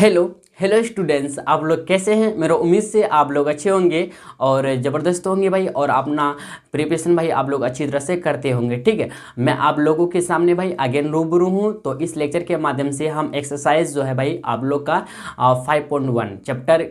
Hello hello students, आप लोग कैसे हैं। मेरा उम्मीद से आप लोग अच्छे होंगे और ज़बरदस्त होंगे भाई, और अपना प्रिपरेशन भाई आप लोग अच्छी तरह से करते होंगे। ठीक है, मैं आप लोगों के सामने भाई अगेन रूबरू हूँ। तो इस लेक्चर के माध्यम से हम एक्सरसाइज जो है भाई आप लोग का 5.1 चैप्टर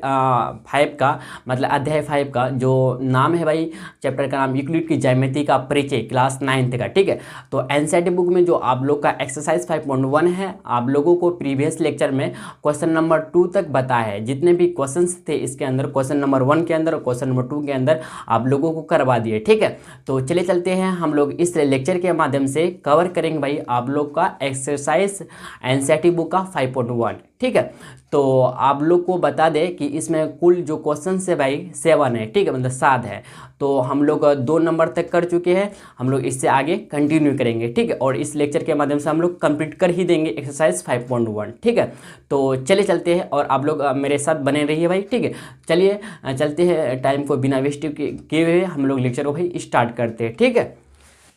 5 का मतलब अध्याय 5 का जो नाम है भाई, चैप्टर का नाम यूक्लिड की ज्यामिति का परिचय, क्लास 9th का। ठीक है, तो एनसीईआरटी बुक में जो आप लोग का एक्सरसाइज 5.1 है, आप लोगों को प्रीवियस लेक्चर में क्वेश्चन नंबर 2 तक बताया है। जितने भी क्वेश्चंस थे इसके अंदर, क्वेश्चन नंबर 1 के अंदर और क्वेश्चन नंबर 2 के अंदर आप लोगों को करवा दिए। ठीक है, तो चले चलते हैं, हम लोग इस लेक्चर के माध्यम से कवर करेंगे भाई आप लोग का एक्सरसाइज एनसीईआरटी बुक का 5.1। ठीक है, तो आप लोग को बता दें कि इसमें कुल जो क्वेश्चन है भाई 7 है। ठीक है, मतलब 7 है। तो हम लोग 2 नंबर तक कर चुके हैं, हम लोग इससे आगे कंटिन्यू करेंगे। ठीक है, और इस लेक्चर के माध्यम से हम लोग कंप्लीट कर ही देंगे एक्सरसाइज 5.1। ठीक है, तो चले चलते हैं और आप लोग मेरे साथ बने रहिए भाई। ठीक है, चलिए चलते हैं, टाइम को बिना वेस्ट किए हुए हम लोग लेक्चर को भाई स्टार्ट करते हैं। ठीक है,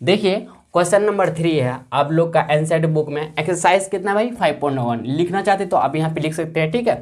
देखिए क्वेश्चन नंबर 3 है आप लोग का एनसीईआरटी बुक में। एक्सरसाइज कितना भाई 5.1 लिखना चाहते तो आप यहाँ पे लिख सकते हैं। ठीक है,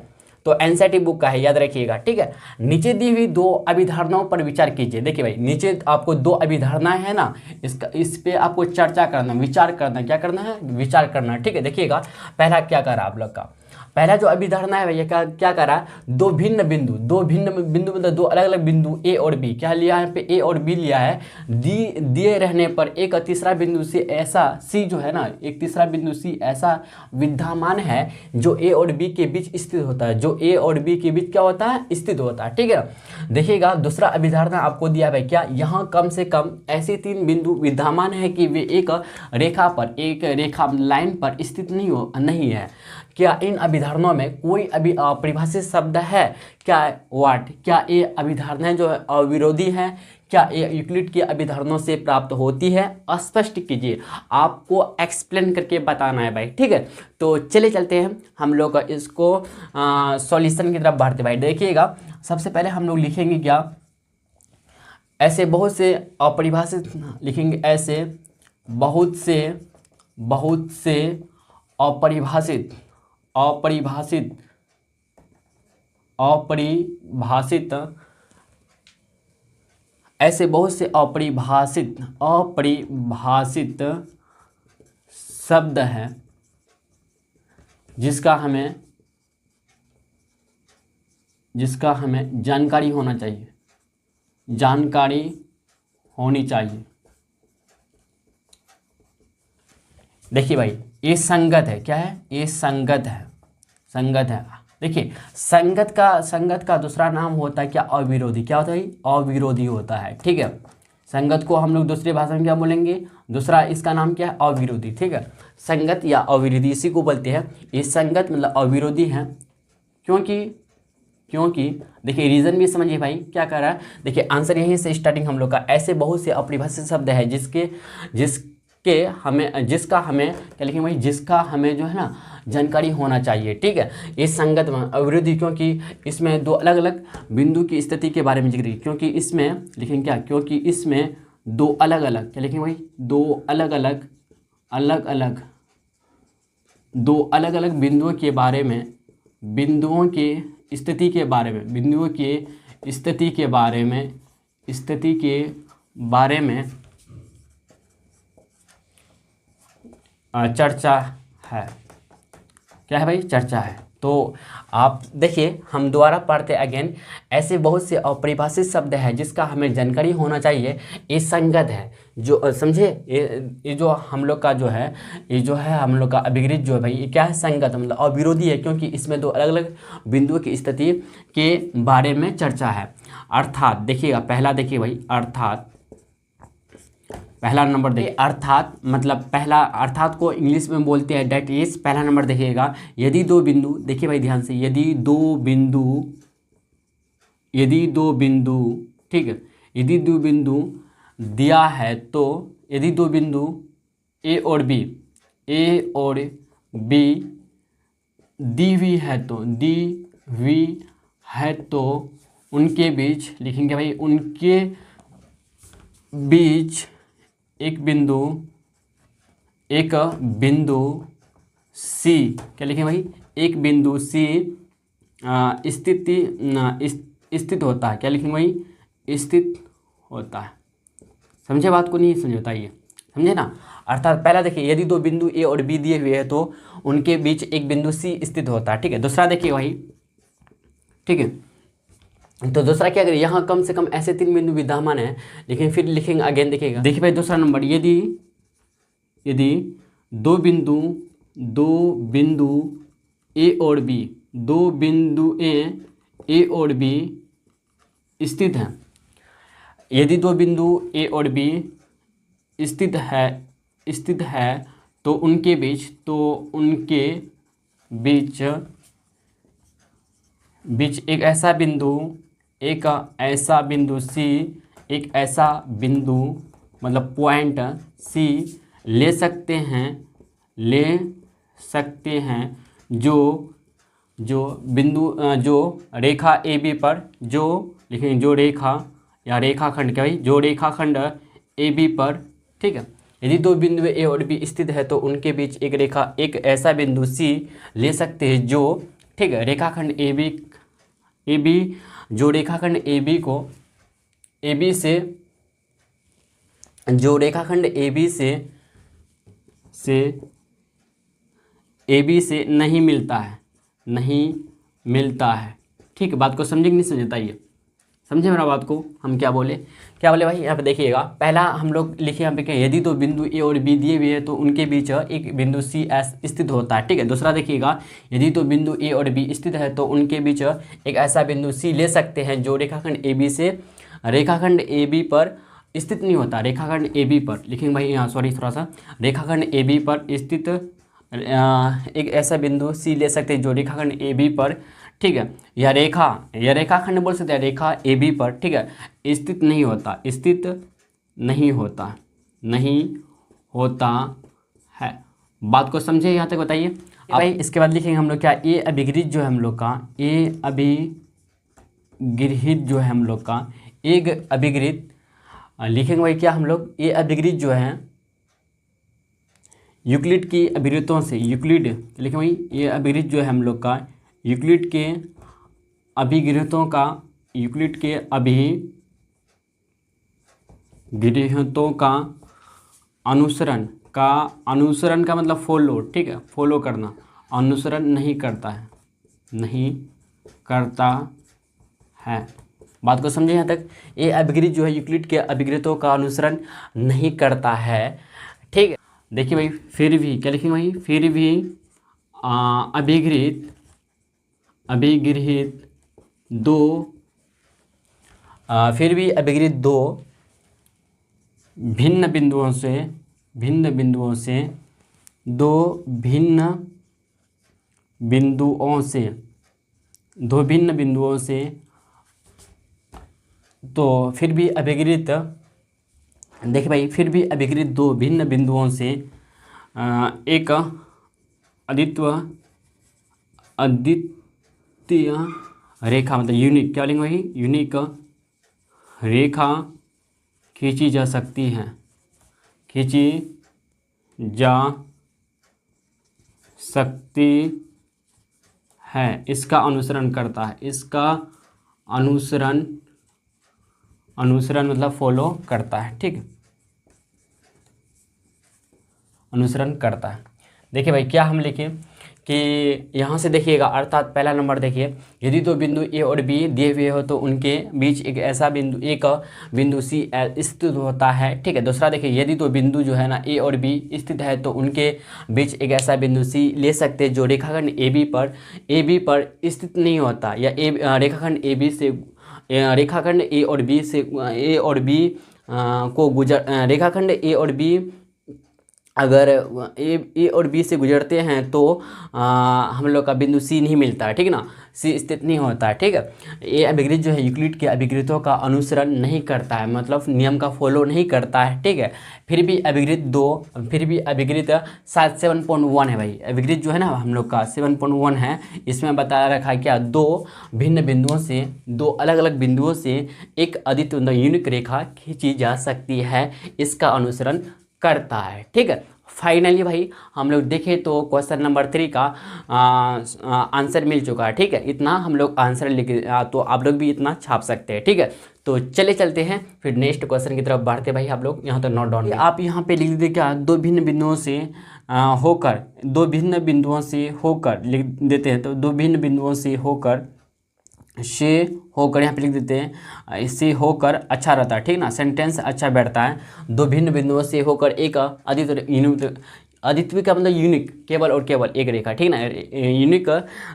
तो एनसीईआरटी बुक का है, याद रखिएगा। ठीक है, नीचे दी हुई 2 अभिधारणाओं पर विचार कीजिए। देखिए भाई, नीचे आपको 2 अभिधारणाएं है ना, इस पे आपको चर्चा करना, विचार करना, क्या करना है, विचार करना। ठीक है, देखिएगा पहला क्या करा आप लोग का, पहला जो अभिधारणा है भैया क्या करा, 2 भिन्न बिंदु मतलब 2 अलग अलग बिंदु ए और बी, क्या लिया है, यहाँ पे ए और बी लिया है। दिए रहने पर एक तीसरा बिंदु से ऐसा सी जो है ना, एक तीसरा बिंदु सी ऐसा विद्यमान है जो ए और बी के बीच स्थित होता है, जो ए और बी के बीच क्या होता है, स्थित होता है। ठीक है, देखिएगा दूसरा अभिधारणा आपको दिया है भाई, क्या यहाँ कम से कम ऐसे 3 बिंदु विद्यमान है कि वे एक रेखा पर, एक रेखा लाइन पर स्थित नहीं है। क्या इन अभिधारणाओं में कोई परिभाषित शब्द है, क्या ये अभिधारणाएं जो है अविरोधी है, क्या ये यूक्लिड की अभिधारणाओं से प्राप्त होती है, स्पष्ट कीजिए, आपको एक्सप्लेन करके बताना है भाई। ठीक है, तो चले चलते हैं, हम लोग इसको सॉल्यूशन की तरफ बढ़ते भाई। देखिएगा सबसे पहले हम लोग लिखेंगे क्या, ऐसे बहुत से अपरिभाषित लिखेंगे, ऐसे बहुत से अपरिभाषित ऐसे बहुत से अपरिभाषित शब्द हैं जिसका हमें जानकारी होनी चाहिए। देखिए भाई, ये संगत है, क्या है, ये संगत है। देखिए संगत का दूसरा नाम होता है क्या, अविरोधी। क्या होता है, अविरोधी होता है। ठीक है, संगत को हम लोग दूसरी भाषा में क्या बोलेंगे, दूसरा इसका नाम क्या है, अविरोधी। ठीक है, संगत या अविरोधी इसी को बोलते हैं। ये संगत मतलब अविरोधी है, क्योंकि देखिए रीजन भी समझिए भाई क्या कर रहा है। देखिए आंसर यहीं से स्टार्टिंग हम लोग का, ऐसे बहुत से अपरिभाषित शब्द है जिसका हमें क्या लिखेंगे भाई, जिसका हमें जो है ना जानकारी होना चाहिए। ठीक है, ये संगत अविरोधी, क्योंकि इसमें 2 अलग अलग बिंदु की स्थिति के बारे में जिक्र है, क्योंकि इसमें लिखेंगे क्या, क्योंकि इसमें 2 अलग अलग, क्या लिखेंगे भाई, 2 अलग अलग बिंदुओं के बारे में, बिंदुओं की स्थिति के बारे में चर्चा है। क्या है भाई, चर्चा है। तो आप देखिए, हम दोबारा पढ़ते अगेन, ऐसे बहुत से अपरिभाषित शब्द है जिसका हमें जानकारी होना चाहिए। ये संगत है, जो समझे, ये जो हम लोग का जो है, ये जो है हम लोग का अभिगृहित जो है भाई, ये क्या है, संगत मतलब अविरोधी है, क्योंकि इसमें 2 अलग अलग बिंदुओं की स्थिति के बारे में चर्चा है। अर्थात देखिएगा, पहला देखिए भाई, अर्थात पहला नंबर देखिए, अर्थात मतलब पहला, अर्थात को इंग्लिश में बोलते हैं डेट इज। पहला नंबर देखिएगा, यदि 2 बिंदु, देखिए भाई ध्यान से, यदि दो बिंदु ठीक है, यदि 2 बिंदु दिया है तो, यदि 2 बिंदु ए और बी दी हुई है तो उनके बीच लिखेंगे भाई, उनके बीच एक बिंदु सी, क्या लिखें भाई, एक बिंदु सी स्थित होता है। क्या लिखेंगे भाई? स्थित होता है। समझे बात को? नहीं समझे बताइए, समझे ना? अर्थात पहला देखिए, यदि दो बिंदु ए और बी दिए हुए हैं तो उनके बीच एक बिंदु सी स्थित होता है। ठीक है। दूसरा देखिए भाई, ठीक है, तो दूसरा क्या करें, यहाँ कम से कम ऐसे 3 बिंदु विद्यमान है, लेकिन फिर लिखेंगे अगेन। देखिएगा, देखिए भाई दूसरा नंबर, यदि दो बिंदु ए और बी, दो बिंदु ए और बी स्थित हैं, यदि दो बिंदु ए और बी स्थित है तो उनके बीच एक ऐसा बिंदु सी, एक ऐसा बिंदु मतलब पॉइंट सी ले सकते हैं जो बिंदु जो रेखा ए बी पर, जो लिखेंगे जो रेखा या रेखाखंड, क्या भाई, जो रेखाखंड ए बी पर, ठीक है, यदि दो बिंदु ए और बी स्थित है तो उनके बीच एक ऐसा बिंदु सी ले सकते हैं जो, ठीक है, रेखाखंड ए बी जो रेखाखंड ए बी को जो रेखाखंड ए बी से नहीं मिलता है। ठीक है, बात को समझे कि नहीं समझे बताइए? समझे मेरा बात को? हम क्या बोले भाई, यहाँ पे देखिएगा, पहला हम लोग लिखे यहाँ पे क्या, यदि दो बिंदु ए और बी दिए हुए हैं तो उनके बीच एक बिंदु सी स्थित होता है। ठीक है। दूसरा देखिएगा, यदि दो बिंदु ए और बी स्थित है तो उनके बीच एक ऐसा बिंदु सी ले सकते हैं जो रेखाखंड ए बी से रेखाखंड ए बी पर स्थित नहीं होता। रेखाखंड ए बी पर लिखेंगे भाई, यहाँ सॉरी थोड़ा सा, रेखाखंड ए बी पर स्थित एक ऐसा बिंदु सी ले सकते हैं जो रेखाखंड ए बी पर, ठीक है, या रेखाखंड बोल सकते हैं, रेखा ए बी पर, ठीक है, स्थित नहीं होता है। बात को समझे यहाँ तक बताइए? भाई इसके बाद लिखेंगे हम लोग क्या, ए अभिगृहित जो है हम लोग का, एक अभिगृहित लिखेंगे भाई क्या हम लोग, ए अभिगृहित जो है यूक्लिड की अभिगृहितों से, यूक्लिड लिखेंगे भाई, ये अभिगृहित जो है हम लोग का यूक्लिड के अभिगृहितों का अनुसरण का मतलब फॉलो, ठीक है, फॉलो करना, अनुसरण नहीं करता है। बात को समझे यहाँ तक? ये अभिगृहित जो है यूक्लिड के अभिगृहितों का अनुसरण नहीं करता है। ठीक है। देखिए भाई, फिर भी क्या लिखेंगे भाई, फिर भी अभिगृहित दो भिन्न बिंदुओं से तो फिर भी अभिगृहित, देखिए भाई, फिर भी अभिगृहित दो भिन्न बिंदुओं से एक अद्वितीय रेखा मतलब यूनिक, क्या बोलेंगे भाई, यूनिक रेखा खींची जा सकती है, इसका अनुसरण करता है, इसका अनुसरण मतलब फॉलो करता है। ठीक है, अनुसरण करता है। देखिए भाई क्या हम लिखें कि यहाँ से देखिएगा, अर्थात पहला नंबर देखिए, यदि दो बिंदु ए और बी दिए हुए हो तो उनके बीच एक बिंदु सी स्थित होता है। ठीक है। दूसरा देखिए, यदि दो बिंदु जो है ना ए और बी स्थित है तो उनके बीच एक ऐसा बिंदु सी ले सकते हैं जो रेखाखंड ए बी पर स्थित नहीं होता, या रेखाखंड ए और बी को रेखाखंड ए और बी अगर ए और बी से गुजरते हैं तो हम लोग का बिंदु सी नहीं मिलता है। ठीक है ना, सी स्थित नहीं होता है। ठीक है। ये अभिगृहित जो है यूक्लिड के अभिगृहितों का अनुसरण नहीं करता है, मतलब नियम का फॉलो नहीं करता है। ठीक है। फिर भी अभिगृहित 7.1 है भाई, अभिगृहित जो है ना हम लोग का 7.1 है। इसमें बताया रखा है क्या, दो अलग अलग बिंदुओं से एक अद्वितीय यूनिक रेखा खींची जा सकती है, इसका अनुसरण करता है। ठीक है। फाइनली भाई हम लोग देखें तो क्वेश्चन नंबर 3 का आंसर मिल चुका है। ठीक है, इतना हम लोग आंसर लिख, तो आप लोग भी इतना छाप सकते हैं। ठीक है, तो चले चलते हैं फिर नेक्स्ट क्वेश्चन की तरफ बढ़ते भाई। आप लोग यहाँ तो नोट डाउन, आप यहाँ पे लिख दीजिए क्या, दो भिन्न बिंदुओं से होकर, दो भिन्न बिंदुओं से होकर लिख देते हैं। तो दो भिन्न बिंदुओं से होकर, यहाँ पे लिख देते हैं, इससे होकर अच्छा रहता है। ठीक ना, सेंटेंस अच्छा बैठता है। दो भिन्न बिंदुओं से होकर एक अद्वितीय का मतलब यूनिक, केवल और केवल एक रेखा, ठीक ना, यूनिक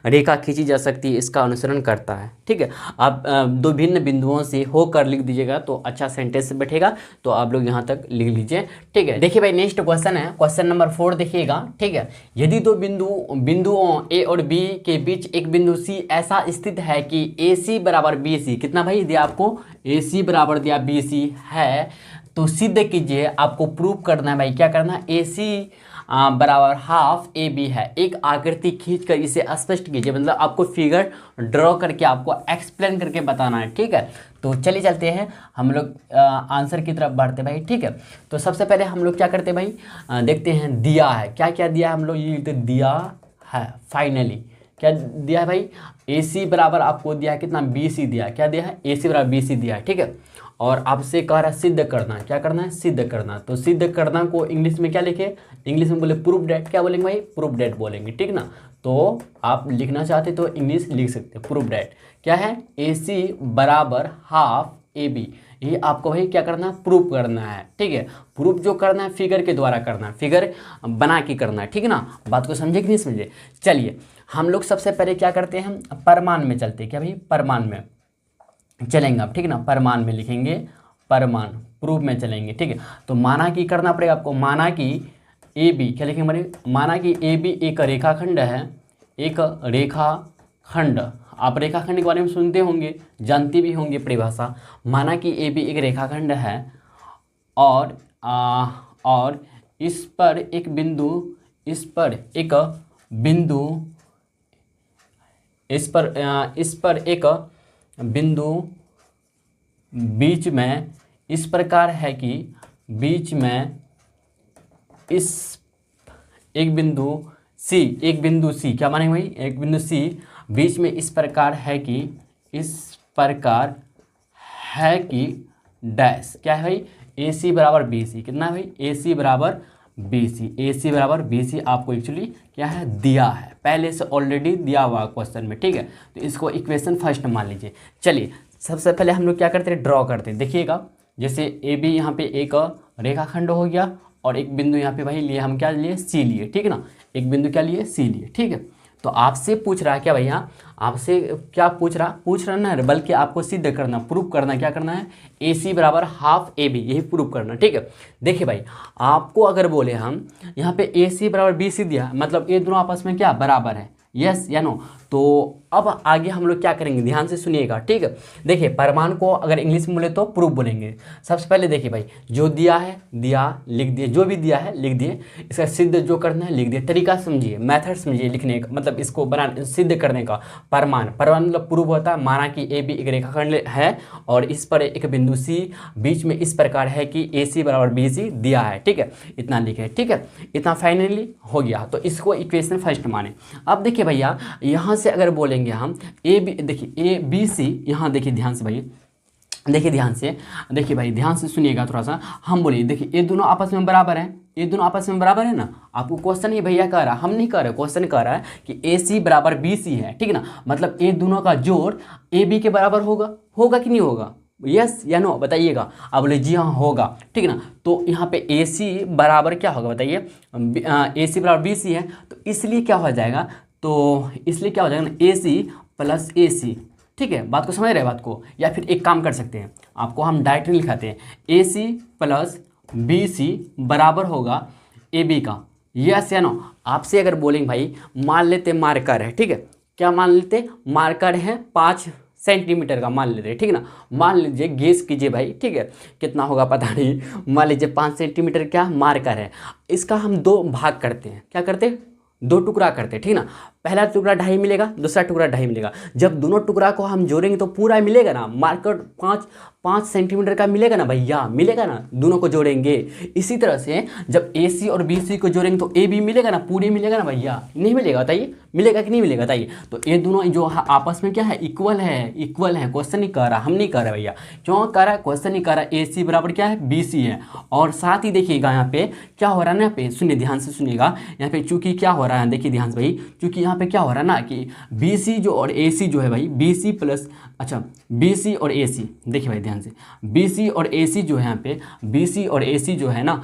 रेखा खींची जा सकती है, इसका अनुसरण करता है। ठीक है, आप दो भिन्न बिंदुओं से होकर लिख दीजिएगा तो अच्छा सेंटेंस बैठेगा। तो आप लोग यहाँ तक लिख लीजिए। ठीक है, देखिए भाई नेक्स्ट क्वेश्चन है, क्वेश्चन नंबर 4 देखिएगा। ठीक है, यदि दो बिंदुओं ए और बी के बीच एक बिंदु सी ऐसा स्थित है कि ए सी बराबर बी सी, कितना भाई दिया आपको, ए सी बराबर दिया बी सी है, तो सिद्ध कीजिए। आपको प्रूव करना है भाई, क्या करना है, ए सी बराबर हाफ ए बी है। एक आकृति खींचकर इसे स्पष्ट कीजिए, मतलब आपको फिगर ड्रॉ करके आपको एक्सप्लेन करके बताना है। ठीक है, तो चलिए चलते हैं हम लोग आंसर की तरफ बढ़ते भाई। ठीक है, तो सबसे पहले हम लोग क्या करते भाई, देखते हैं दिया है, क्या क्या दिया है हम लोग, ये दिया है। फाइनली क्या दिया है भाई, ए सी बराबर आपको दिया है कितना, बी सी दिया है। क्या दिया है, ए सी बराबर बी सी दिया है। ठीक है, और आपसे कह रहा है सिद्ध करना, क्या करना है, सिद्ध करना। तो सिद्ध करना को इंग्लिश में क्या लिखे, इंग्लिश में बोले प्रूफ डेट, क्या बोलेंगे भाई, प्रूफ डेट बोलेंगे। ठीक ना, तो आप लिखना चाहते तो इंग्लिश लिख सकते हैं। प्रूफ डेट क्या है, ए सी बराबर हाफ ए बी, ये आपको भाई क्या करना है, प्रूफ करना है। ठीक है, प्रूफ जो करना है फिगर के द्वारा करना है, फिगर बना के करना है। ठीक है ना, बात को समझे कि नहीं समझे। चलिए हम लोग सबसे पहले क्या करते हैं, परमान में चलते हैं। क्या भाई, परमान में चलेंगे आप। ठीक है ना, परमान में लिखेंगे, परमान प्रूफ में चलेंगे। ठीक है, तो माना कि करना पड़ेगा आपको, माना कि ए बी, क्या लिखेंगे हमारे, माना कि ए बी एक रेखाखंड है, एक रेखाखंड। आप रेखाखंड के बारे में सुनते होंगे, जानते भी होंगे परिभाषा। माना कि ए बी एक रेखाखंड है और इस पर एक बिंदु, इस पर एक बिंदु बीच में इस प्रकार है कि बीच में इस एक बिंदु सी, क्या माने भाई, एक बिंदु सी बीच में इस प्रकार है कि, इस प्रकार है कि डैश, क्या है भाई, ए सी बराबर बी सी, कितना है भाई, ए सी बराबर बी सी, ए सी बराबर बी सी आपको एक्चुअली क्या है, दिया है, पहले से ऑलरेडी दिया हुआ क्वेश्चन में। ठीक है, तो इसको इक्वेशन फर्स्ट मान लीजिए। चलिए सबसे पहले हम लोग क्या करते हैं, ड्रॉ करते हैं। देखिएगा, जैसे ए बी यहाँ पे एक रेखाखंड हो गया और एक बिंदु यहाँ पे भाई लिए, हम क्या लिए, सी लिए। ठीक है ना, एक बिंदु क्या लिए, सी लिए। ठीक है, तो आपसे पूछ रहा है क्या भैया, आपसे क्या पूछ रहा ना है, बल्कि आपको सिद्ध करना, प्रूफ करना, क्या करना है, ए सी बराबर हाफ ए बी, यही प्रूफ करना। ठीक है, देखिए भाई आपको अगर बोले हम यहाँ पे ए सी बराबर बी सी दिया, मतलब ये दोनों आपस में क्या बराबर है, यस या नो। तो अब आगे हम लोग क्या करेंगे, ध्यान से सुनिएगा। ठीक है, देखिए परमाणु को अगर इंग्लिश में बोले तो प्रूफ बोलेंगे। सबसे पहले देखिए भाई, जो दिया है दिया, लिख दिए, जो भी दिया है लिख दिए, इसका सिद्ध जो करना है लिख दिए। तरीका समझिए, मेथड समझिए लिखने का, मतलब इसको बना सिद्ध करने का। परमाणु मतलब प्रूफ होता है, माना कि ए बी एक रेखाखंड है और इस पर एक बिंदु सी बीच में इस प्रकार है कि ए सी बराबर बी सी दिया है। ठीक है, इतना लिखे। ठीक है, इतना फाइनली हो गया, तो इसको इक्वेशन फर्स्ट माने। अब देखिए भैया यहाँ से अगर बोलेंगे हम ए बी, देखिए ए बी सी, यहाँ देखिए ध्यान से भाई, देखिए ध्यान से, देखिए भाई ध्यान से सुनिएगा थोड़ा सा। हम बोलिए देखिए ये दोनों आपस में बराबर हैं, ये दोनों आपस में बराबर है ना। आपको क्वेश्चन ही भैया कह रहा, हम नहीं कह रहे, क्वेश्चन कह रहा है कि ए सी बराबर बी सी है। ठीक है ना, मतलब ये दोनों का जोड़ ए बी के बराबर होगा कि नहीं होगा, यस या नो बताइएगा। अब बोले जी हाँ होगा। ठीक है ना, तो यहाँ पे ए सी बराबर क्या होगा बताइए, ए सी बराबर बी सी है, तो इसलिए क्या हो जाएगा, तो इसलिए क्या हो जाएगा ना, ए सी प्लस ए सी। ठीक है, बात को समझ रहे हैं बात को, या फिर एक काम कर सकते हैं, आपको हम डायरेक्ट लिखाते हैं, ए सी प्लस बी सी बराबर होगा ए बी का, यस या नो। आपसे अगर बोलेंगे भाई, मान लेते मार्कर है, ठीक है, क्या मान लेते, मार्कर है 5 सेंटीमीटर का मान लेते हैं। ठीक है ना, मान लीजिए, गेस कीजिए भाई, ठीक है, कितना होगा पता नहीं, मान लीजिए 5 सेंटीमीटर क्या मार्कर है। इसका हम 2 भाग करते हैं, क्या करते हैं, 2 टुकड़ा करते हैं। ठीक है ना, पहला टुकड़ा ढाई मिलेगा, दूसरा टुकड़ा ढाई मिलेगा। जब दोनों टुकड़ा को हम जोड़ेंगे तो पूरा मिलेगा ना, मार्कर 5 सेंटीमीटर का मिलेगा ना भैया, मिलेगा ना, दोनों को जोड़ेंगे। इसी तरह से जब AC और BC को जोड़ेंगे तो AB मिलेगा ना, पूरी मिलेगा ना भैया, नहीं मिलेगा बताइए, मिलेगा कि नहीं मिलेगा बताइए। तो ये दोनों जो आपस में क्या है, इक्वल है, इक्वल है। क्वेश्चन नहीं कह रहा, हम नहीं कह रहे भैया, क्यों कह रहा है, क्वेश्चन नहीं कह रहा AC बराबर क्या है, BC है। और साथ ही देखिएगा यहाँ पे क्या हो रहा है ना, यहाँ पे सुनिए, ध्यान से सुनिएगा, यहाँ पे चूंकि क्या हो रहा है, देखिए ध्यान से भाई, चूंकि यहाँ पे क्या हो रहा है ना कि BC जो और AC जो है भाई, BC प्लस, अच्छा BC और AC, देखिए भाई ध्यान से, BC और AC जो है यहाँ पे, BC और AC जो है ना,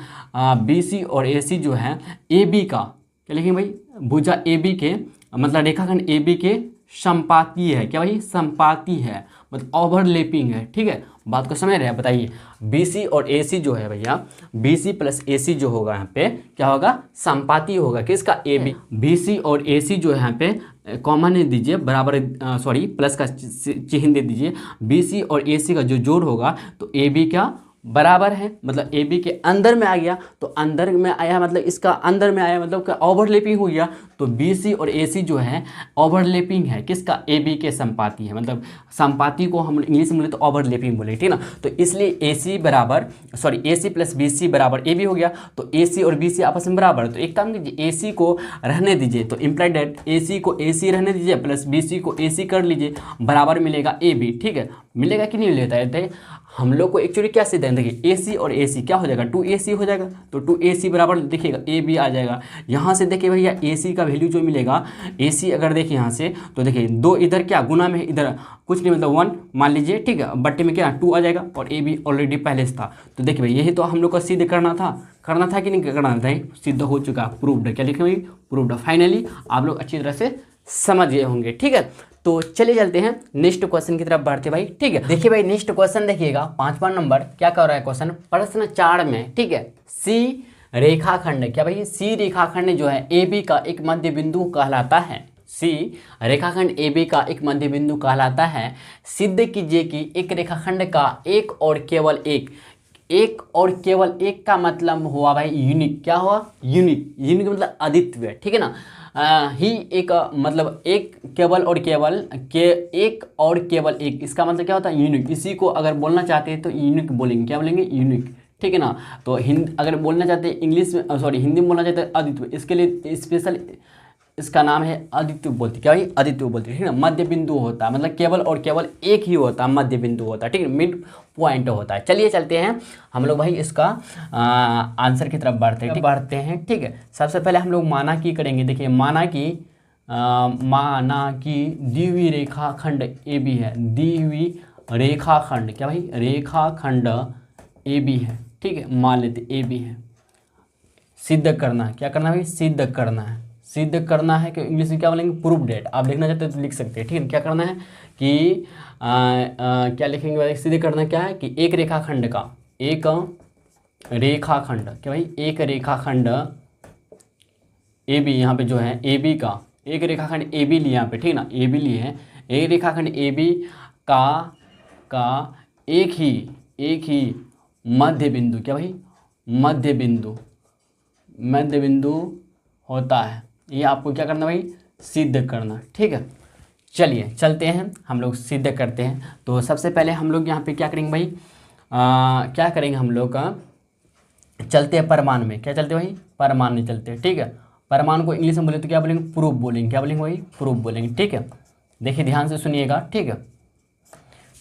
BC और AC जो है AB का, क्या लिखेंगे भाई, भुजा AB के, मतलब रेखाखंड AB के संपाती है, क्या भाई, संपाती है, मतलब ओवरलैपिंग है, ठीक है, बात को समझ रहे हैं, बताइए। BC और AC जो है भैया, BC प्लस AC जो होगा यहाँ पे क्या होगा, संपाती होगा, किसका, AB। BC और AC जो है यहाँ पे कॉमन दे दीजिए, बराबर सॉरी प्लस का चिन्ह दे दीजिए। BC और AC का जो जोड़ होगा तो AB क्या बराबर है, मतलब AB के अंदर में आ गया, तो अंदर में आया मतलब इसका अंदर में आया मतलब क्या, ओवरलैपिंग हो गया। तो BC और AC जो है ओवरलैपिंग है, किसका, AB के संपाती है, मतलब संपाती को हम इंग्लिश में बोले तो ओवरलैपिंग बोले, ठीक ना। तो इसलिए AC बराबर सॉरी AC प्लस BC बराबर AB हो गया। तो AC और BC आपस में बराबर, तो एक काम कीजिए, AC को रहने दीजिए, तो इम्प्लाइड डेट AC को AC रहने दीजिए प्लस BC को AC कर लीजिए, बराबर मिलेगा AB, ठीक है, मिलेगा कि नहीं मिलेगा है। हम लोग को एक्चुअली क्या सीधा है, देखिए AC और AC क्या हो जाएगा, 2AC हो जाएगा, तो 2AC बराबर देखिएगा AB आ जाएगा। यहाँ से देखिए भैया AC का वैल्यू जो मिलेगा, AC अगर देखिए यहाँ से तो देखिए 2 इधर क्या गुना में, इधर कुछ नहीं मतलब 1 मान लीजिए, ठीक है, बट्टे में क्या 2 आ जाएगा, और AB ऑलरेडी पहले से था। तो देखिए भाई यही तो हम लोग को सिद्ध करना था कि नहीं करना था, सिद्ध हो चुका, प्रूव्ड, क्या लिखे भाई, प्रूव्ड। फाइनली आप लोग अच्छी तरह से समझ गए होंगे, ठीक है। तो चलिए चलते हैं नेक्स्ट क्वेश्चन की तरफ बढ़ते भाई, ठीक है। देखिए भाई नेक्स्ट क्वेश्चन देखिएगा, 5वां नंबर क्या कर रहा है क्वेश्चन, प्रश्न 4 में, ठीक है, C रेखाखंड, क्या भाई, C रेखाखंड जो है AB का एक मध्य बिंदु कहलाता है, C रेखाखंड AB का एक मध्य बिंदु कहलाता है। सिद्ध कीजिए कि एक रेखाखंड का एक और केवल एक का मतलब हुआ भाई यूनिक, क्या हुआ, यूनिक मतलब अद्वितीय, ठीक है ना। ही एक मतलब एक केवल और केवल के एक और केवल एक, इसका मतलब क्या होता है, यूनिक। इसी को अगर बोलना चाहते हैं तो यूनिक बोलेंगे, क्या बोलेंगे, यूनिक, ठीक है ना। तो अगर बोलना चाहते हैं इंग्लिश में सॉरी हिंदी में बोलना चाहते हैं अद्वितीय, इसके लिए स्पेशल इसका नाम है अद्वितीय बोलते, क्या भाई, अद्वितीय बोलते, ठीक है ना। मध्य बिंदु होता है, मतलब केवल और केवल एक ही होता है, मध्य बिंदु होता है, ठीक है, मिड पॉइंट होता है। चलिए चलते हैं हम लोग भाई इसका आंसर की तरफ बढ़ते हैं, ठीक है। सबसे पहले हम लोग माना की करेंगे। देखिए माना की दी हुई रेखाखंड AB है, दी हुई रेखाखंड, क्या भाई, रेखाखंड AB है, ठीक है, मान लेते AB है। सिद्ध करना, क्या करना भाई, सिद्ध करना है कि इंग्लिश में क्या बोलेंगे, प्रूफ डेट। आप लिखना चाहते हैं तो लिख सकते हैं, ठीक है। क्या करना है कि क्या लिखेंगे भाई, सिद्ध करना क्या है कि एक रेखाखंड का, एक रेखाखंड, क्या भाई, एक रेखाखंड AB, यहाँ पे जो है AB का एक रेखाखंड AB लिए यहाँ पे, ठीक ना, AB लिए है, एक रेखाखंड AB का एक ही मध्य बिंदु, क्या भाई, मध्य बिंदु होता है। ये आपको क्या करना भाई, सिद्ध करना, ठीक है। चलिए चलते हैं हम लोग सिद्ध करते हैं। तो सबसे पहले हम लोग यहाँ पे क्या करेंगे भाई, क्या करेंगे हम लोग का, चलते हैं परमाणु में, क्या चलते भाई, परमाणु में चलते हैं, ठीक है। परमाणु को इंग्लिश में बोले तो क्या बोलेंगे, प्रूफ बोलेंगे, क्या बोलेंगे भाई, प्रूफ बोलेंगे, ठीक है। देखिए ध्यान से सुनिएगा, ठीक है।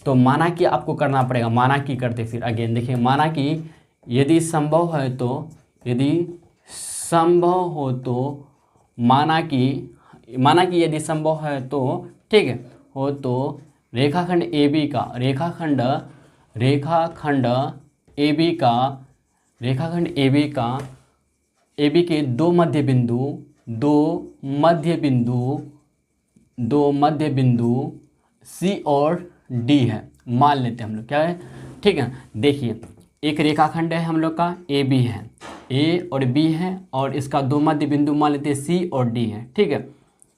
तो माना कि आपको करना पड़ेगा, माना कि करते फिर अगेन, देखिए माना कि यदि संभव है तो, माना कि यदि संभव है तो, ठीक है, हो तो रेखाखंड AB का AB के दो मध्य बिंदु C और D है, मान लेते हैं हम लोग, क्या है, ठीक है। देखिए एक रेखाखंड है हम लोग का AB है, A और B है, और इसका दो मध्य बिंदु मान लेते हैं C और D है, ठीक है,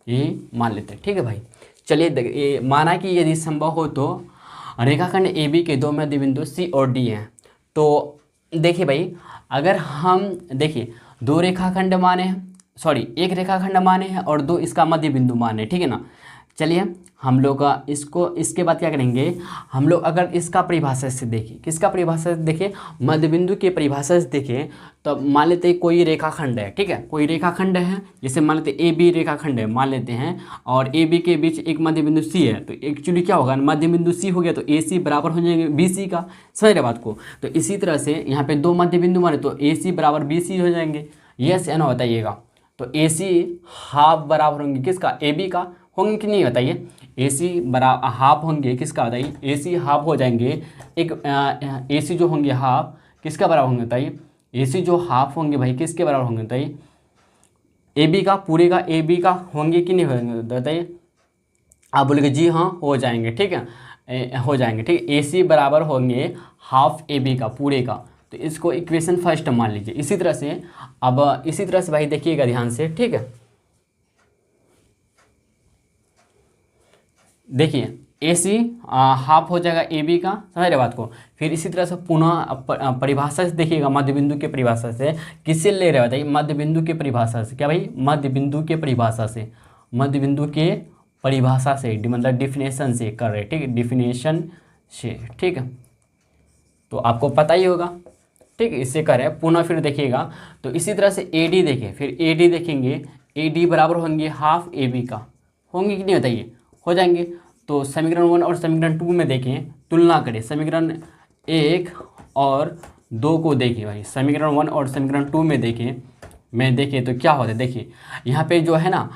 ये मान लेते हैं, ठीक है भाई। चलिए माना कि यदि संभव हो तो रेखाखंड AB के दो मध्य बिंदु C और D हैं। तो देखिए भाई अगर हम देखिए दो रेखाखंड माने हैं, सॉरी, एक रेखाखंड माने हैं और 2 इसका मध्य बिंदु माने, ठीक है ना। चलिए हम लोग इसको इसके बाद क्या करेंगे, हम लोग अगर इसका परिभाषा से देखें, किसका परिभाषा से देखें, मध्य बिंदु के परिभाषा से देखें, तो मान लेते हैं कोई रेखाखंड है, ठीक है, कोई रेखाखंड है, जैसे मान लेते ए बी रेखाखंड है मान लेते हैं, और ए बी के बीच एक मध्य बिंदु सी है, तो एक्चुअली क्या होगा, मध्य बिंदु सी हो गया तो ए सी बराबर हो जाएंगे बी सी का, समझ रहे बात को। तो इसी तरह से यहाँ पे 2 मध्य बिंदु माने तो ए सी बराबर बी सी हो जाएंगे, यस या नो बताइएगा। तो ए सी हाफ बराबर होंगे किसका, ए बी का, होंगे कि नहीं बताइए, ए सी बराबर हाफ होंगे किसका बताइए, ए सी हाफ हो जाएंगे, एक ए सी जो होंगे हाफ किसका बराबर होंगे बताइए, ए सी जो हाफ होंगे भाई किसके बराबर होंगे बताइए, ए बी का, पूरे का ए बी का होंगे कि नहीं होंगे बताइए। आप बोलेंगे जी हाँ हो जाएंगे, ठीक है, हो जाएंगे, ठीक है, ए सी बराबर होंगे हाफ ए बी का, पूरे का। तो इसको इक्वेशन फर्स्ट मान लीजिए। इसी तरह से अब इसी तरह से भाई देखिएगा ध्यान से, ठीक है, देखिए ए सी हाफ हो जाएगा ए बी का, समझ रहे बात को। फिर इसी तरह से पुनः परिभाषा से देखिएगा, मध्य बिंदु के परिभाषा से किससे ले रहे बताइए, मध्य बिंदु के परिभाषा से, क्या भाई, मध्य बिंदु के परिभाषा से, मध्य बिंदु के परिभाषा से मतलब डिफिनेशन से कर रहे, ठीक है, डिफिनेशन से, ठीक है, तो आपको पता ही होगा, ठीक है, इससे कर रहे हैं। पुनः फिर देखिएगा तो इसी तरह से ए डी देखिए, फिर ए डी देखेंगे, ए डी बराबर होंगे हाफ ए बी का, होंगे कि नहीं बताइए, हो जाएंगे। तो समीकरण 1 और समीकरण 2 में देखें, तुलना करें, समीकरण 1 और 2 को देखिए भाई, समीकरण 1 और समीकरण 2 में देखें, तो क्या होता है, देखिए यहाँ पे जो है ना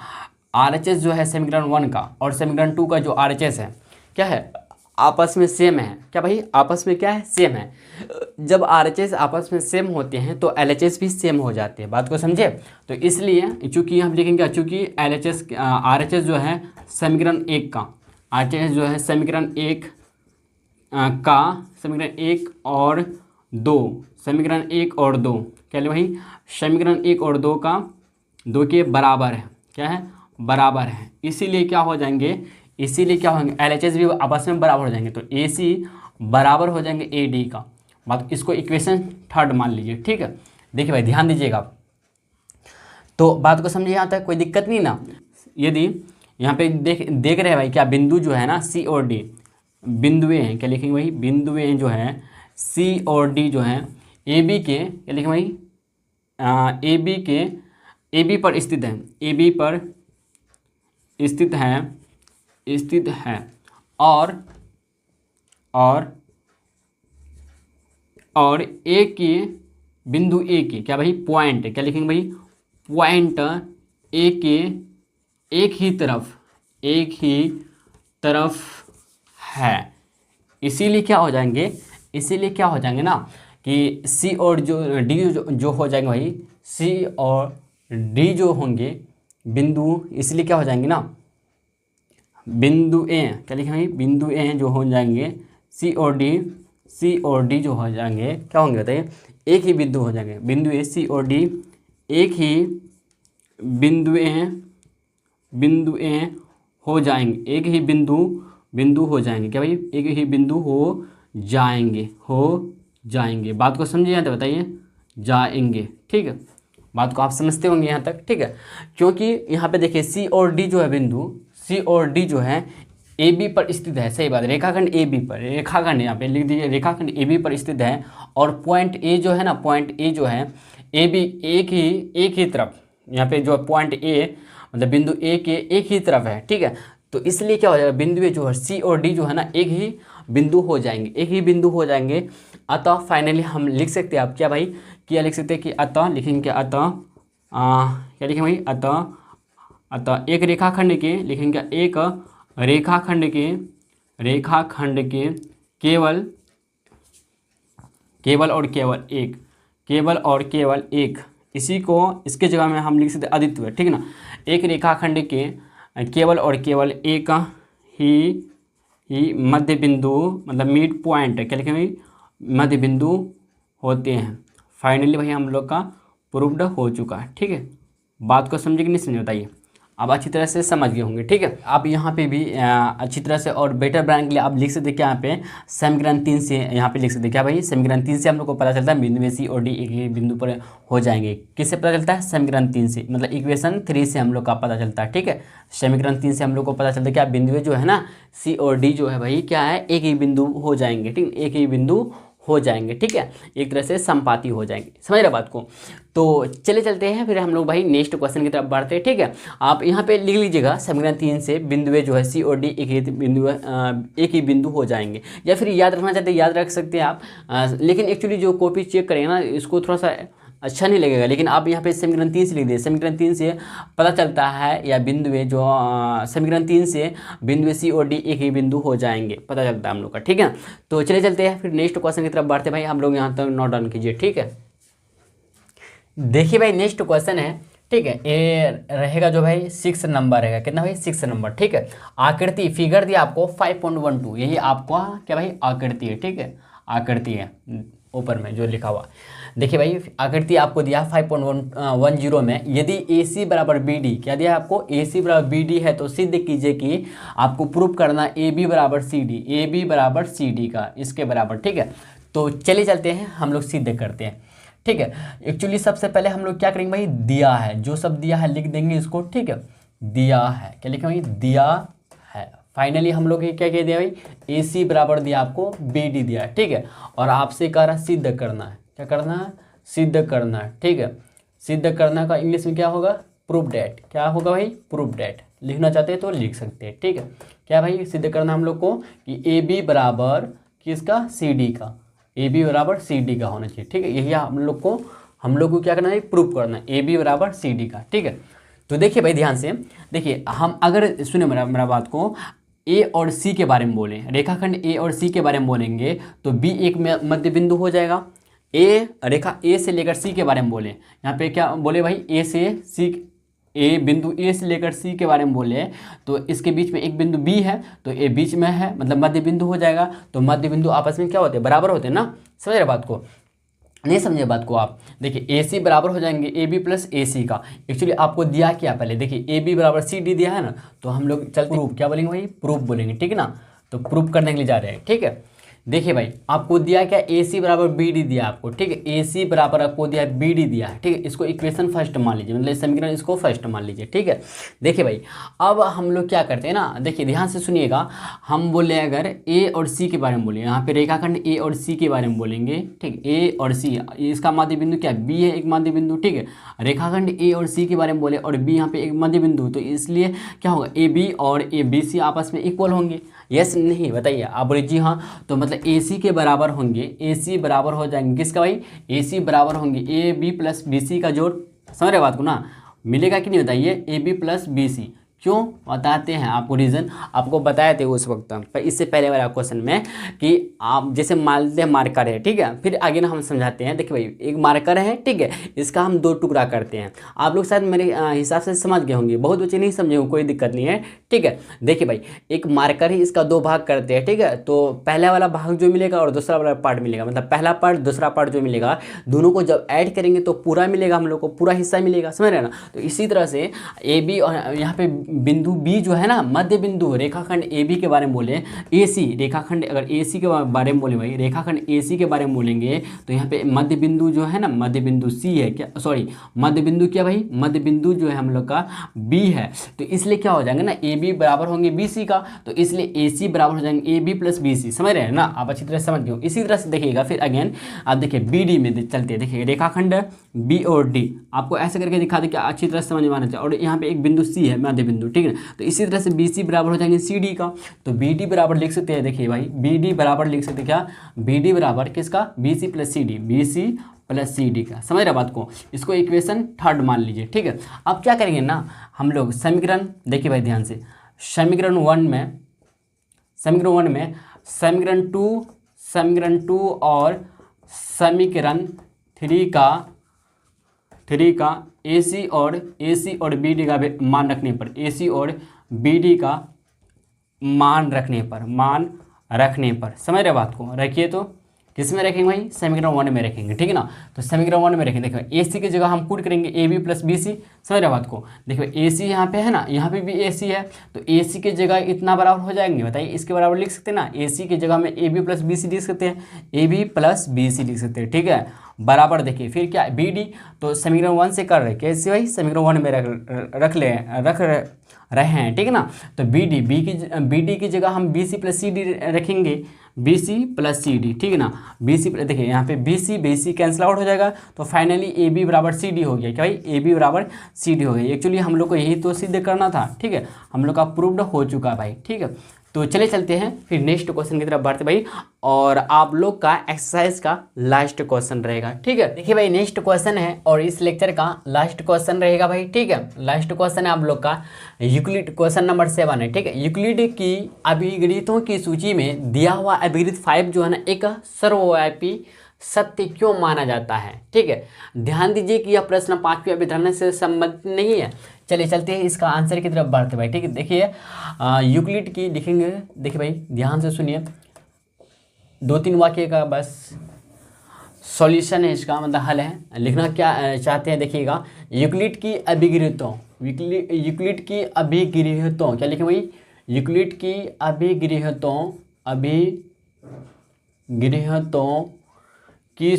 RHS जो है समीकरण 1 का और समीकरण 2 का जो RHS है क्या है, आपस में सेम है, क्या भाई, आपस में क्या है, सेम है। जब RHS आपस में सेम होते हैं तो LHS भी सेम हो जाते हैं, बात को समझे। तो इसलिए चूंकि हम लिखेंगे, चूंकि RHS जो है समीकरण 1 का, RHS जो है समीकरण 1 का, समीकरण 1 और 2, समीकरण 1 और 2 क्या ले भाई, समीकरण 1 और 2 का 2 के बराबर है, क्या है, बराबर है। इसीलिए क्या हो जाएंगे, इसीलिए क्या होंगे, LHS भी आपस में बराबर हो जाएंगे, तो AC बराबर हो जाएंगे AD का। बात, इसको इक्वेशन 3 मान लीजिए, ठीक है। देखिए भाई ध्यान दीजिएगा आप, तो बात को समझिए, यहाँ तक कोई दिक्कत नहीं ना। यदि यहाँ पे देख रहे हैं भाई, क्या बिंदु जो है ना C और D बिंदुएं हैं, क्या लिखेंगे भाई, बिंदुएं जो है C और D जो है AB के, क्या लिखेंगे भाई, AB पर स्थित है, AB पर स्थित है और A के बिंदु A के, क्या भाई, पॉइंट, क्या लिखेंगे भाई, पॉइंट A के एक ही तरफ है। इसीलिए क्या हो जाएंगे ना कि C और जो D जो हो जाएंगे भाई, C और D जो होंगे बिंदु, इसलिए क्या हो जाएंगे ना, बिंदु ए, क्या लिखें भाई, बिंदु ए जो हो जाएंगे C और D जो हो जाएंगे, क्या होंगे बताइए, एक ही बिंदु हो जाएंगे, बिंदु ए C और D एक ही बिंदु ए हो जाएंगे, एक ही बिंदु हो जाएंगे, क्या भाई, एक ही बिंदु हो जाएंगे। बात को समझिए यहाँ तक बताइए, जाएंगे, ठीक है, बात को आप समझते होंगे यहाँ तक, ठीक है। क्योंकि यहाँ पे देखिए C और D जो है बिंदु, C और D जो है AB पर स्थित है, सही बात, रेखाखंड AB पर, रेखाखंड यहाँ पे लिख दीजिए, रेखाखंड AB पर स्थित है, और पॉइंट A जो है ना, पॉइंट A जो है AB एक ही तरफ, यहाँ पे जो पॉइंट A मतलब बिंदु A के एक ही तरफ है, ठीक है। तो इसलिए क्या हो जाएगा, बिंदु A जो है C और D जो है ना एक ही बिंदु हो जाएंगे, अतः फाइनली हम लिख सकते हैं, आप क्या भाई, क्या लिख सकते हैं कि अतः लिखेंगे, अतः क्या लिखेंगे भाई, अतः एक रेखाखंड के, लिखेंगे एक रेखाखंड के केवल और केवल एक, इसी को इसके जगह में हम लिख सकते हैं अद्वितीय, ठीक है ना। एक रेखाखंड के केवल और केवल एक ही मध्य बिंदु मतलब मिड पॉइंट, क्या लिखेंगे भाई, मध्य बिंदु होते हैं। फाइनली भाई हम लोग का प्रूव्ड हो चुका है, ठीक है। बात को समझे कि नहीं समझे बताइए। आप अच्छी तरह से समझ गए होंगे। ठीक है, आप यहाँ पे भी अच्छी तरह से और बेटर बनाने के लिए आप लिख सकते हैं क्या यहाँ पे समीकरण 3 से यहाँ पे लिख सकते हैं क्या भाई, समीकरण 3 से हम लोग को पता चलता है बिंदु में सी और डी एक ही बिंदु पर हो जाएंगे। किससे पता चलता है, समीकरण 3 से, मतलब इक्वेशन 3 से हम लोग का पता चलता है। ठीक है, समीकरण 3 से हम लोग को पता चलता है क्या बिंदु जो है ना सी और डी जो है भाई क्या है, एक ही बिंदु हो जाएंगे। ठीक, एक ही बिंदु हो जाएंगे। ठीक है, एक तरह से संपाती हो जाएंगे। समझ रहे बात को। तो चले चलते हैं फिर हम लोग भाई नेक्स्ट क्वेश्चन की तरफ बढ़ते हैं। ठीक है, आप यहाँ पे लिख लीजिएगा समीकरण 3 से बिंदुए जो है सी और डी एक ही बिंदु हो जाएंगे, या फिर याद रखना चाहते हैं याद रख सकते हैं आप। लेकिन एक्चुअली जो कॉपी चेक करेंगे ना इसको थोड़ा सा अच्छा नहीं लगेगा, लेकिन आप यहाँ पे समीकरण 3 से लिख दिए। समीकरण 3 से पता चलता है या बिंदुए जो समीकरण 3 से बिंदु सी और डी एक ही बिंदु हो जाएंगे, पता चलता है हम लोग का। ठीक है, तो चले चलते हैं फिर नेक्स्ट क्वेश्चन की तरफ बढ़ते हैं भाई। हम लोग यहाँ तक नोट डाउन कीजिए। ठीक है, देखिए भाई नेक्स्ट क्वेश्चन है। ठीक है, ये रहेगा जो भाई 6 नंबर रहेगा। कितना भाई 6 नंबर। ठीक है, आकृति फिगर दिया आपको 5.12, यही आपको क्या भाई आकृति है। ठीक है, आकृति है ऊपर में जो लिखा हुआ। देखिए भाई आकृति आपको दिया 5.10 में, यदि AC बराबर BD क्या दिया आपको, AC बराबर BD है तो सिद्ध कीजिए कि आपको प्रूफ करना AB बराबर CD, AB बराबर CD का इसके बराबर। ठीक है, तो चलिए चलते हैं हम लोग सिद्ध करते हैं। ठीक है, एक्चुअली सबसे पहले हम लोग क्या करेंगे भाई, दिया है जो सब दिया है लिख देंगे इसको। ठीक है, दिया है क्या लिखें भाई, दिया है। फाइनली हम लोग क्या कह दिया भाई, AC बराबर दिया आपको BD दिया है। ठीक है, और आपसे कह रहा सिद्ध करना है, क्या करना है, सिद्ध करना है। ठीक है, सिद्ध करना का इंग्लिश में क्या होगा, प्रूफ डेट। क्या होगा भाई, प्रूफ डेट। लिखना चाहते हैं तो लिख सकते हैं। ठीक है, क्या भाई सिद्ध करना हम लोग को कि AB बराबर किसका, CD का, AB बराबर CD का होना चाहिए। ठीक है, यही हम लोग को क्या करना है, प्रूफ करना है AB बराबर CD का। ठीक है, तो देखिए भाई ध्यान से देखिए, हम अगर सुने मेरा बात को, A और C के बारे में बोलें, रेखाखंड A और C के बारे में बोलेंगे तो B एक मध्य बिंदु हो जाएगा। रेखा A से लेकर C के बारे में बोले, यहाँ पे क्या बोले भाई, A से C, A बिंदु A से लेकर C के बारे में बोले तो इसके बीच में एक बिंदु B है तो A बीच में है, मतलब मध्य बिंदु हो जाएगा। तो मध्य बिंदु आपस में क्या होते हैं, बराबर होते हैं ना। समझ रहे बात को, नहीं समझे बात को आप। देखिए AC बराबर हो जाएंगे AB प्लस AC का। एक्चुअली आपको दिया क्या, पहले देखिए AB बराबर CD दिया है ना, तो हम लोग चलते प्रूफ क्या बोलेंगे भाई, प्रूफ बोलेंगे। ठीक है ना, तो प्रूफ करने के लिए जा रहे हैं। ठीक है, देखिए भाई आपको दिया क्या, AC बराबर BD दिया आपको। ठीक है, AC बराबर आपको दिया BD दिया है। ठीक है, इसको इक्वेशन फर्स्ट मान लीजिए, मतलब समीकरण इसको फर्स्ट मान लीजिए। ठीक है, देखिए भाई अब हम लोग क्या करते हैं ना, देखिए ध्यान से सुनिएगा। हम बोले अगर A और C के बारे में बोले, यहाँ पे रेखाखंड A और C के बारे में बोलेंगे। ठीक, A और C इसका मध्य बिंदु क्या B है, एक मध्य बिंदु। ठीक है, रेखाखंड A और C के बारे में बोले और B यहाँ पे एक मध्य बिंदु, तो इसलिए क्या होगा, AB और ABC आपस में इक्वल होंगे। यस नहीं बताइए, आप बोले जी हाँ, तो मतलब AC के बराबर होंगे, AC बराबर हो जाएंगे किसका भाई, AC बराबर होंगे AB प्लस BC का जोड़। समझ रहे बात को ना, मिलेगा कि नहीं बताइए, AB प्लस BC। क्यों बताते हैं आपको, रीज़न आपको बताए थे उस वक्त पर, इससे पहले वाला क्वेश्चन में कि आप जैसे मान लेते हैं मार्कर है। ठीक है, फिर आगे ना हम समझाते हैं। देखिए भाई एक मार्कर है, ठीक है, इसका हम 2 टुकड़ा करते हैं। आप लोग शायद मेरे हिसाब से समझ गए होंगे, बहुत बच्चे नहीं समझे होंगे, कोई दिक्कत नहीं है। ठीक है, देखिए भाई एक मार्कर ही, इसका 2 भाग करते हैं। ठीक है, तो पहला वाला भाग जो मिलेगा और दूसरा वाला पार्ट मिलेगा, मतलब पहला पार्ट दूसरा पार्ट जो मिलेगा, दोनों को जब ऐड करेंगे तो पूरा मिलेगा, हम लोग को पूरा हिस्सा मिलेगा। समझ रहे हैं ना, तो इसी तरह से AB और यहाँ पे बिंदु B जो है ना, मध्य बिंदु रेखाखंड AB के बारे में बोले, AC रेखाखंड अगर AC के बारे में बोले भाई, रेखाखंड AC के बारे में बोलेंगे तो यहाँ पे मध्य बिंदु जो है ना, मध्य बिंदु C है क्या, सॉरी मध्य बिंदु क्या भाई, मध्य बिंदु जो है हम लोग का B है, तो इसलिए क्या हो जाएंगे ना, AB बराबर होंगे BC का, तो इसलिए AC बराबर हो जाएंगे AB प्लस BC। समझ रहे हैं ना, आप अच्छी तरह समझ गए। इसी तरह से देखिएगा फिर अगेन आप देखिए BD में चलते हैं। देखिए रेखाखंड B और D आपको ऐसे करके दिखा दे कि अच्छी तरह से समझ में आना चाहिए, और यहाँ पे एक बिंदु C है मध्य बिंदु। ठीक है, तो इसी तरह से BC बराबर हो जाएंगे CD का, तो BD बराबर लिख सकते हैं। देखिए भाई BD बराबर लिख सकते हैं क्या, BD बराबर किसका, BC plus CD, BC plus CD का। समझ रहे बात को, इसको इक्वेशन 3 मान लीजिए। ठीक है, अब क्या करेंगे ना हम लोग समीकरण, देखिए भाई ध्यान से, समीकरण 1 में समीकरण 2 और समीकरण 3 का AC और BD का मान रखने पर, AC और BD का मान रखने पर, समझ रहे बात को, रखिए तो किस में रखेंगे भाई, समीकरण 1 में रखेंगे, ठीक है ना। तो समीकरण 1 में रखेंगे, देखो ए सी की जगह हम पुट करेंगे A B plus B C, समझ रहे बात को। देखो ए सी यहाँ पे है ना, यहाँ पे भी ए सी है, तो ए सी की जगह इतना बराबर हो जाएंगे, बताइए इसके बराबर लिख सकते हैं ना, ए सी की जगह में A B plus B C लिख सकते हैं, A B plus B C लिख सकते हैं, ठीक है। बराबर देखिए फिर क्या बी डी, तो समीकरण 1 से कर रहे कैसे भाई, समीकरण 1 में रख रहे हैं, ठीक है ना। तो बी डी की जगह हम B C plus C D रखेंगे, B C plus C D, ठीक है ना। बी सी देखिए यहाँ पे बी सी कैंसिल आउट हो जाएगा, तो फाइनली ए बी बराबर सी डी हो गया, क्या भाई, ए बी बराबर सी डी हो गया। एक्चुअली हम लोग को यही तो सिद्ध करना था, ठीक है, हम लोग का प्रूव्ड हो चुका भाई, ठीक है। तो चले चलते हैं फिर नेक्स्ट क्वेश्चन की तरफ बढ़ते भाई, और आप लोग का एक्सरसाइज का लास्ट क्वेश्चन रहेगा, ठीक है। देखिए भाई नेक्स्ट क्वेश्चन है और इस लेक्चर का लास्ट क्वेश्चन रहेगा भाई, ठीक है। लास्ट क्वेश्चन है आप लोग का यूक्लिड, क्वेश्चन नंबर 7 है, ठीक है। यूक्लिड की अभिगणितों की सूची में दिया हुआ अभिगणित 5 जो है ना एक सर्वव्यापी सत्य क्यों माना जाता है, ठीक है। ध्यान दीजिए कि यह प्रश्न 5वीं अभिधारणा से संबंधित नहीं है। चलिए चलते हैं इसका आंसर की तरफ बढ़ते भाई, ठीक है। देखिए यूक्लिड की लिखेंगे, देखिए भाई ध्यान से सुनिए, 2-3 वाक्य का बस सॉल्यूशन है इसका, मतलब हल है, लिखना क्या चाहते हैं देखिएगा। यूक्लिड की अभिगृहीतों, यूक्लिड की अभिगृहीतों, क्या लिखें भाई, यूक्लिड की अभिगृहीतों की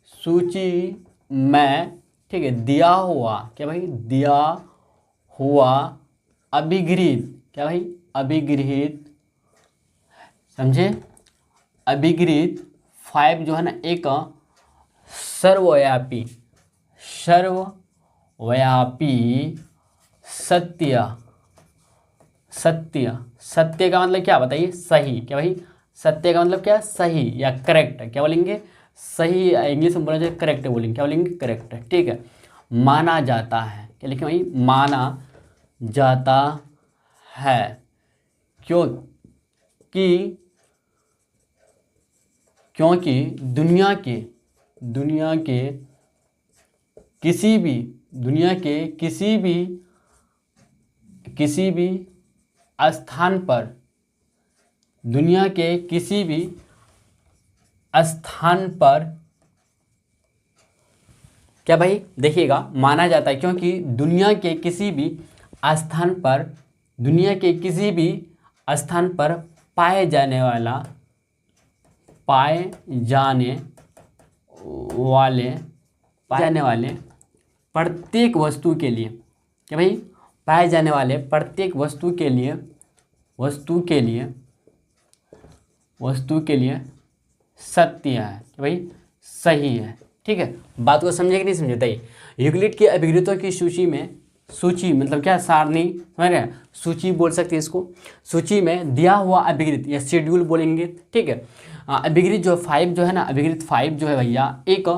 सूची में, ठीक है, दिया हुआ, क्या भाई, दिया हुआ अभिगृहीत, क्या भाई, अभिगृहीत, समझे, अभिगृहीत 5 जो है ना एक सर्वव्यापी सत्य का मतलब क्या बताइए, सही, क्या भाई, सत्य का मतलब क्या, सही या करेक्ट, क्या बोलेंगे, सही, इंग्लिश में बोलना चाहिए करेक्ट बोलेंगे, क्या बोलेंगे, करेक्ट, ठीक है। माना जाता है, क्या लिखें भाई, माना जाता है, क्योंकि दुनिया के किसी भी स्थान पर, दुनिया के किसी भी स्थान पर, क्या भाई देखिएगा, माना जाता है क्योंकि दुनिया के किसी भी स्थान पर पाए जाने वाले प्रत्येक वस्तु के लिए, क्या भाई, पाए जाने वाले प्रत्येक वस्तु के लिए सत्य है, क्या भाई, सही है, ठीक है। बात को समझे कि नहीं समझे बताइए। यूक्लिड के अभिगृहीतों की सूची मतलब क्या, सारणी, समझ रहे हैं, सूची बोल सकते हैं इसको। सूची में दिया हुआ अभिगृहीत या शेड्यूल बोलेंगे, ठीक है। अभिगृहीत जो 5 जो है ना, अभिगृहीत 5 जो है भैया एक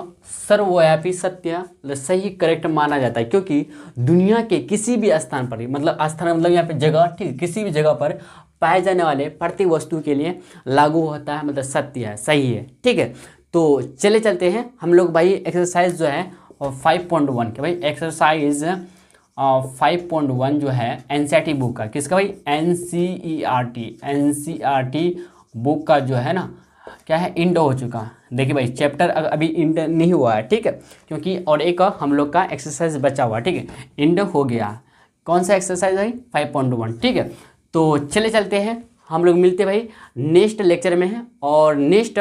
सर्वव्यापी सत्य, सही, करेक्ट माना जाता है क्योंकि दुनिया के किसी भी स्थान पर, मतलब स्थान मतलब यहाँ पे जगह, ठीक है, किसी भी जगह पर पाए जाने वाले प्रत्येक वस्तु के लिए लागू होता है, मतलब सत्य है, सही है, ठीक है। तो चले चलते हैं हम लोग भाई एक्सरसाइज जो है 5.1 के भाई, एक्सरसाइज 5.1 जो है एनसीईआरटी बुक का, किसका भाई, एनसीईआरटी बुक का जो है ना, क्या है, इंड हो चुका। देखिए भाई चैप्टर अभी इंड नहीं हुआ है, ठीक है, क्योंकि और एक हम लोग का एक्सरसाइज बचा हुआ, ठीक है, इंड हो गया। कौन सा एक्सरसाइज भाई, 5.1, ठीक है। तो चले चलते हैं, हम लोग मिलते भाई नेक्स्ट लेक्चर में हैं और नेक्स्ट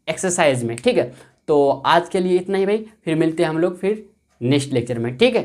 एक्सरसाइज में, ठीक है। तो आज के लिए इतना ही भाई, फिर मिलते हैं हम लोग फिर नेक्स्ट लेक्चर में, ठीक है।